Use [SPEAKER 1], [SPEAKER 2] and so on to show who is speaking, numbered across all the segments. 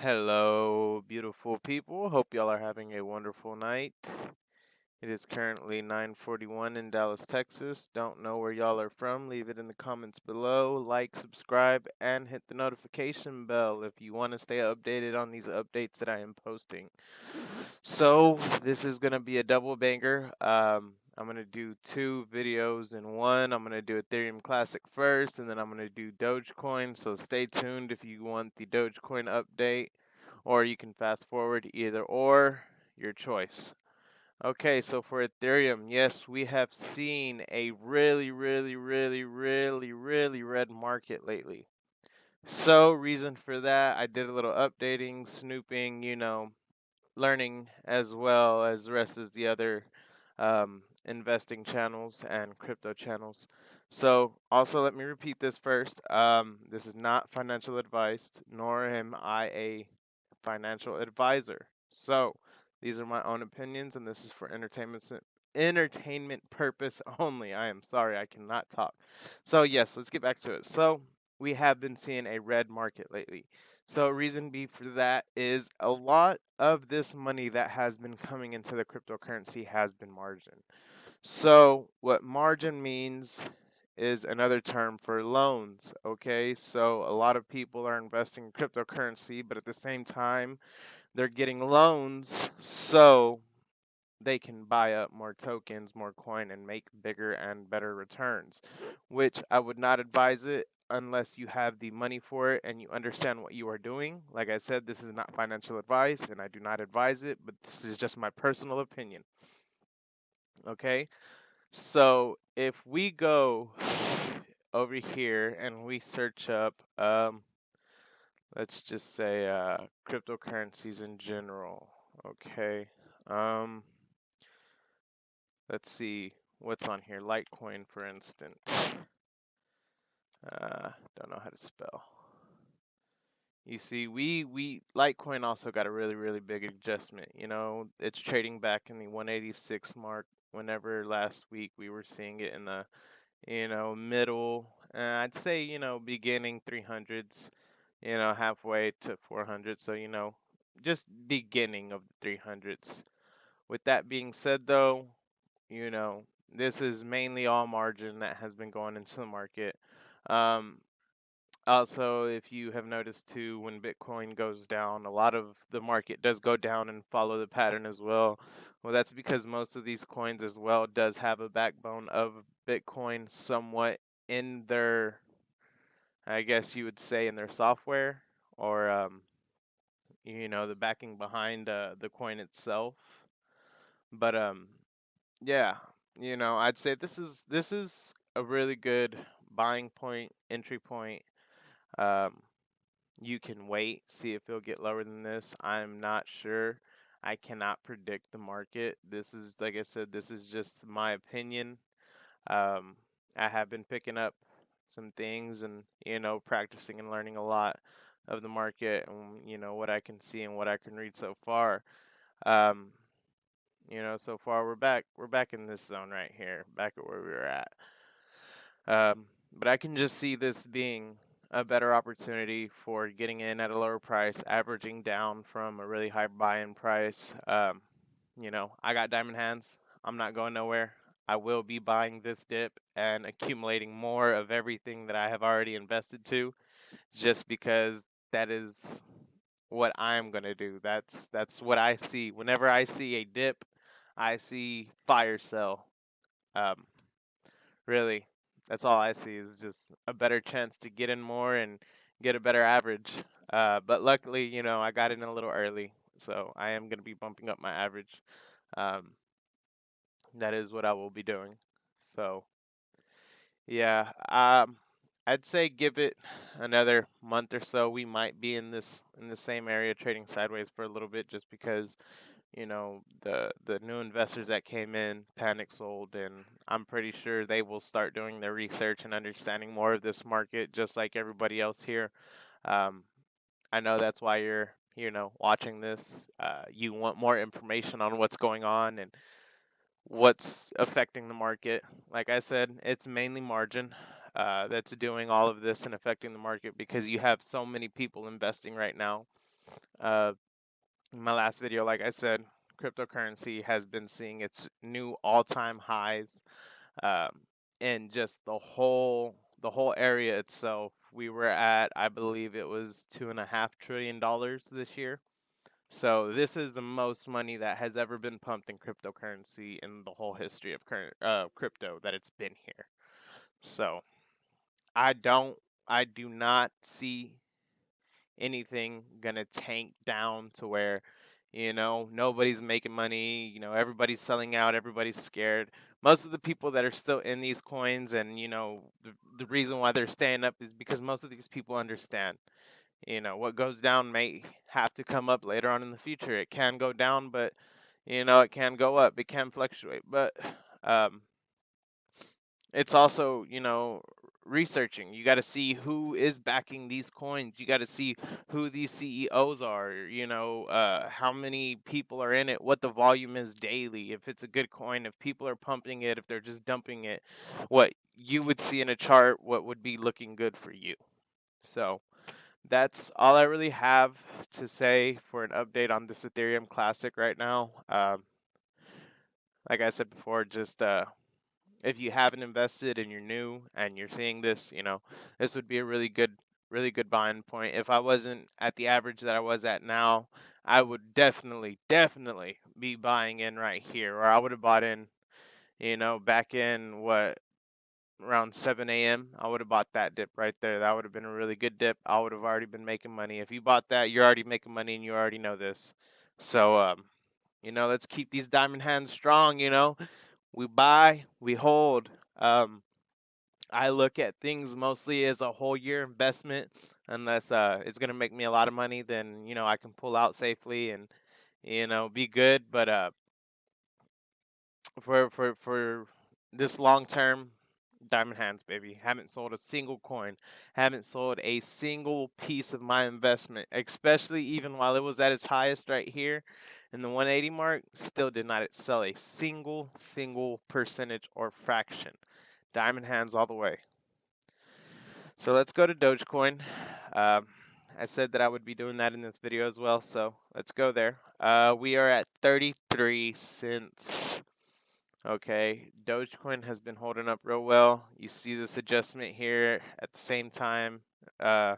[SPEAKER 1] Hello, beautiful people. Hope y'all are having a wonderful night. It is currently 9:41 in Dallas, Texas. Don't know where y'all are from. Leave it in the comments below. Like, subscribe, and hit the notification bell if you want to stay updated on these updates that I am posting. So, this is going to be a double banger. I'm going to do two videos in one. I'm going to do Ethereum Classic first, and then I'm going to do Dogecoin. So, stay tuned if you want the Dogecoin update, or you can fast forward, either or, your choice. Okay, so for Ethereum, yes, we have seen a really red market lately. So, reason for that, I did a little updating, snooping, learning as well as the rest of the other investing channels and crypto channels. So, also let me repeat this first. This is not financial advice, nor am I a financial advisor. So, these are my own opinions, and this is for entertainment purpose only. I am sorry, I cannot talk. So, yes, let's get back to it. So, we have been seeing a red market lately. So reason B for that is a lot of this money that has been coming into the cryptocurrency has been margin. So what margin means is another term for loans. Okay, so a lot of people are investing in cryptocurrency, but at the same time, they're getting loans so they can buy up more tokens, more coin, and make bigger and better returns, which I would not advise it unless you have the money for it and you understand what you are doing. Like I said, this is not financial advice and I do not advise it, but this is just my personal opinion. Okay, so if we go over here and we search up, let's just say cryptocurrencies in general. Okay, um, let's see what's on here. Litecoin, for instance. Don't know how to spell. You see, we Litecoin also got a really big adjustment. It's trading back in the 186 mark. Whenever last week we were seeing it in the middle, I'd say beginning 300s. Halfway to 400. So just beginning of the 300s. With that being said, though, you know, this is mainly all margin that has been going into the market. Um, Also, if you have noticed too, when Bitcoin goes down, a lot of the market does go down and follow the pattern as well. Well, that's because most of these coins as well does have a backbone of Bitcoin somewhat in their, I guess you would say, in their software, or the backing behind the coin itself. But yeah, I'd say this is a really good buying point, entry point. Um, you can wait, see if it'll get lower than this. I'm not sure. I cannot predict the market. This is, like I said, this is just my opinion. Um, I have been picking up some things and, practicing and learning a lot of the market and, what I can see and what I can read so far. Um, so far we're back in this zone right here, back at where we were at. But I can just see this being a better opportunity for getting in at a lower price, averaging down from a really high buy-in price. I got diamond hands. I'm not going nowhere. I will be buying this dip and accumulating more of everything that I have already invested to, just because that is what I'm gonna do. That's what I see. Whenever I see a dip, I see fire sell. Um, Really, that's all I see is just a better chance to get in more and get a better average. But luckily, I got in a little early, so I am going to be bumping up my average. Um, that is what I will be doing. So, yeah, I'd say give it another month or so. We might be in the same area trading sideways for a little bit, just because the new investors that came in panic sold, and I'm pretty sure they will start doing their research and understanding more of this market just like everybody else here. um, I know that's why you're watching this. You want more information on what's going on and what's affecting the market. Like I said, it's mainly margin that's doing all of this and affecting the market, because you have so many people investing right now. In my last video, like I said, cryptocurrency has been seeing its new all-time highs, um, and just the whole area itself. We were at, I believe it was $2.5 trillion this year. So this is the most money that has ever been pumped in cryptocurrency in the whole history of current crypto that it's been here. So I don't, I do not see anything gonna tank down to where, nobody's making money, everybody's selling out, everybody's scared. Most of the people that are still in these coins, and the reason why they're staying up is because most of these people understand, what goes down may have to come up later on in the future. It can go down, but it can go up, it can fluctuate. But um it's also, researching. You got to see who is backing these coins. You got to see who these CEOs are, how many people are in it, what the volume is daily, if it's a good coin, if people are pumping it, if they're just dumping it, what you would see in a chart, what would be looking good for you. So that's all I really have to say for an update on this Ethereum Classic right now. Like I said before, just if you haven't invested and you're new and you're seeing this, this would be a really good buying point. If I wasn't at the average that I was at now, I would definitely be buying in right here, or I would have bought in, back in what, around 7 a.m. I would have bought that dip right there. That would have been a really good dip. I would have already been making money. If you bought that, you're already making money and you already know this. So, let's keep these diamond hands strong. We buy, we hold. I look at things mostly as a whole year investment. Unless it's gonna make me a lot of money, then I can pull out safely and be good. But for this long term, diamond hands, baby. Haven't sold a single coin. Haven't sold a single piece of my investment, especially even while it was at its highest right here in the 180 mark. Still did not sell a single percentage or fraction. Diamond hands all the way. So let's go to Dogecoin. Um, I said that I would be doing that in this video as well, so let's go there. We are at 33 cents. Okay, Dogecoin has been holding up real well. You see this adjustment here at the same time uh,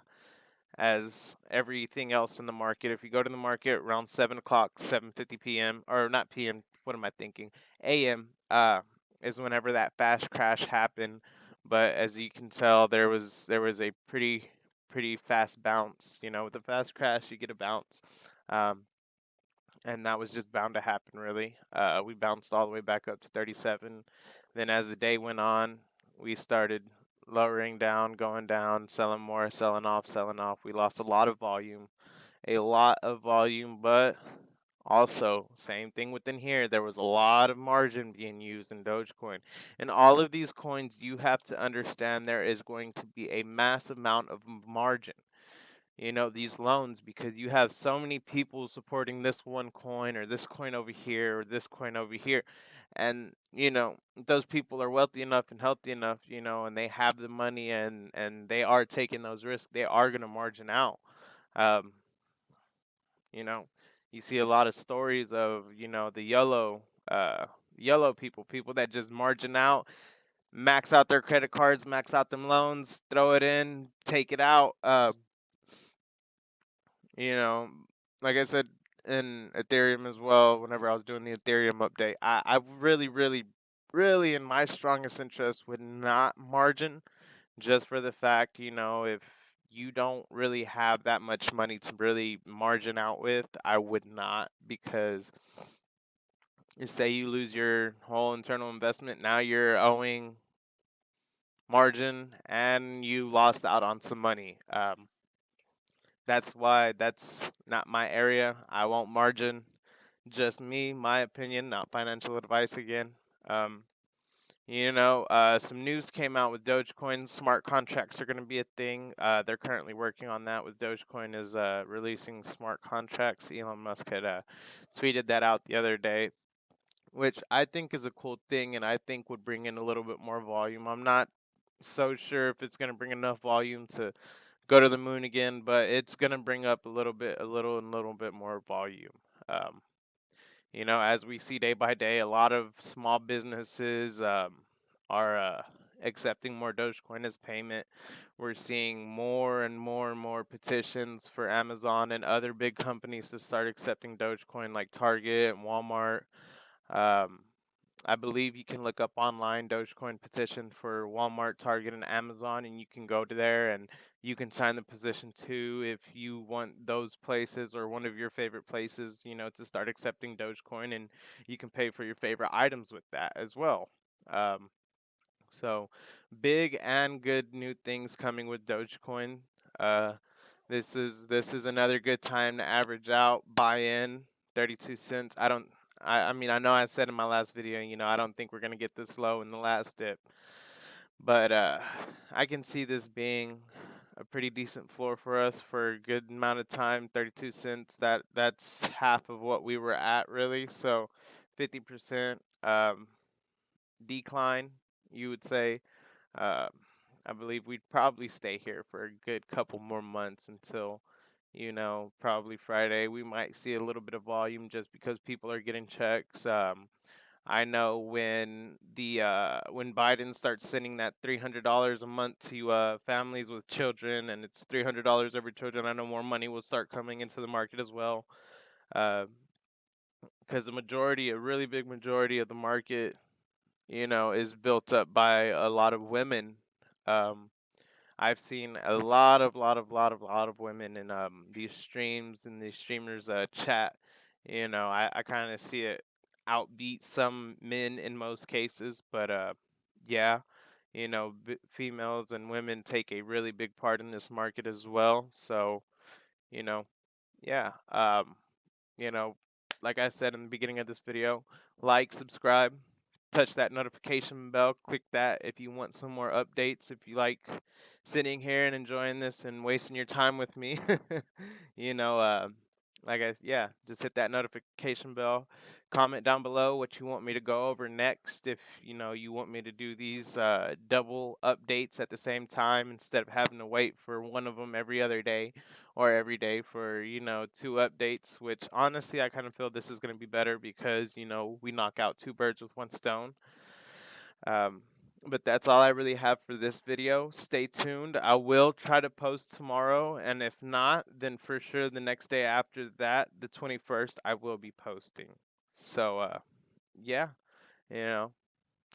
[SPEAKER 1] as everything else in the market. If you go to the market around 7 o'clock, 7:50 p.m., or not p.m., what am I thinking? A.m. Is whenever that fast crash happened. But as you can tell, there was a pretty fast bounce. With a fast crash, you get a bounce. Um, and that was just bound to happen, really. We bounced all the way back up to 37. Then as the day went on, we started lowering down, going down, selling more, selling off, selling off. We lost a lot of volume, but also same thing within here. There was a lot of margin being used in Dogecoin. And all of these coins, you have to understand there is going to be a massive amount of margin, these loans, because you have so many people supporting this one coin or this coin over here or this coin over here. And, those people are wealthy enough and healthy enough, and they have the money and they are taking those risks. They are going to margin out. Um, you know, you see a lot of stories of, the yellow people that just margin out, max out their credit cards, max out them loans, throw it in, take it out. You know, like I said in Ethereum as well, whenever I was doing the Ethereum update, I really, in my strongest interest, would not margin, just for the fact, if you don't really have that much money to really margin out with, I would not, because you say you lose your whole internal investment, now you're owing margin and you lost out on some money. That's why that's not my area. I won't margin. Just me, my opinion, not financial advice again. Um, some news came out with Dogecoin. Smart contracts are going to be a thing. They're currently working on that. With Dogecoin is releasing smart contracts. Elon Musk had tweeted that out the other day, which I think is a cool thing, and I think would bring in a little bit more volume. I'm not so sure if it's going to bring enough volume to go to the moon again, but it's gonna bring up a little bit more volume. Um, as we see day by day, a lot of small businesses are accepting more Dogecoin as payment. We're seeing more and more and more petitions for Amazon and other big companies to start accepting Dogecoin, like Target and Walmart. Um, I believe you can look up online Dogecoin petition for Walmart, Target, and Amazon, and you can go to there and you can sign the petition too if you want those places or one of your favorite places, to start accepting Dogecoin, and you can pay for your favorite items with that as well. Um, so big and good new things coming with Dogecoin. Uh, this is another good time to average out, buy in 32 cents. I mean, I know I said in my last video, I don't think we're gonna get this low in the last dip, but I can see this being a pretty decent floor for us for a good amount of time. 32 cents. That's half of what we were at really. So 50% decline, you would say. Uh, I believe we'd probably stay here for a good couple more months until, probably Friday. We might see a little bit of volume just because people are getting checks. I know when Biden starts sending that $300 a month to families with children, and it's $300 every children, I know more money will start coming into the market as well. Because a really big majority of the market, is built up by a lot of women. Um, I've seen a lot of women in these streams and these streamers chat. I kind of see it outbeat some men in most cases, but yeah, females and women take a really big part in this market as well. So, you know, yeah, you know, like I said in the beginning of this video, like, subscribe, touch that notification bell, click that if you want some more updates. If you like sitting here and enjoying this and wasting your time with me, you know, uh, yeah, just hit that notification bell. Comment down below what you want me to go over next. If you want me to do these double updates at the same time instead of having to wait for one of them every other day or every day for two updates, which honestly I kind of feel this is going to be better because we knock out two birds with one stone. um, but that's all I really have for this video. Stay tuned. I will try to post tomorrow, and if not, then for sure the next day after that, the 21st, I will be posting. So yeah, you know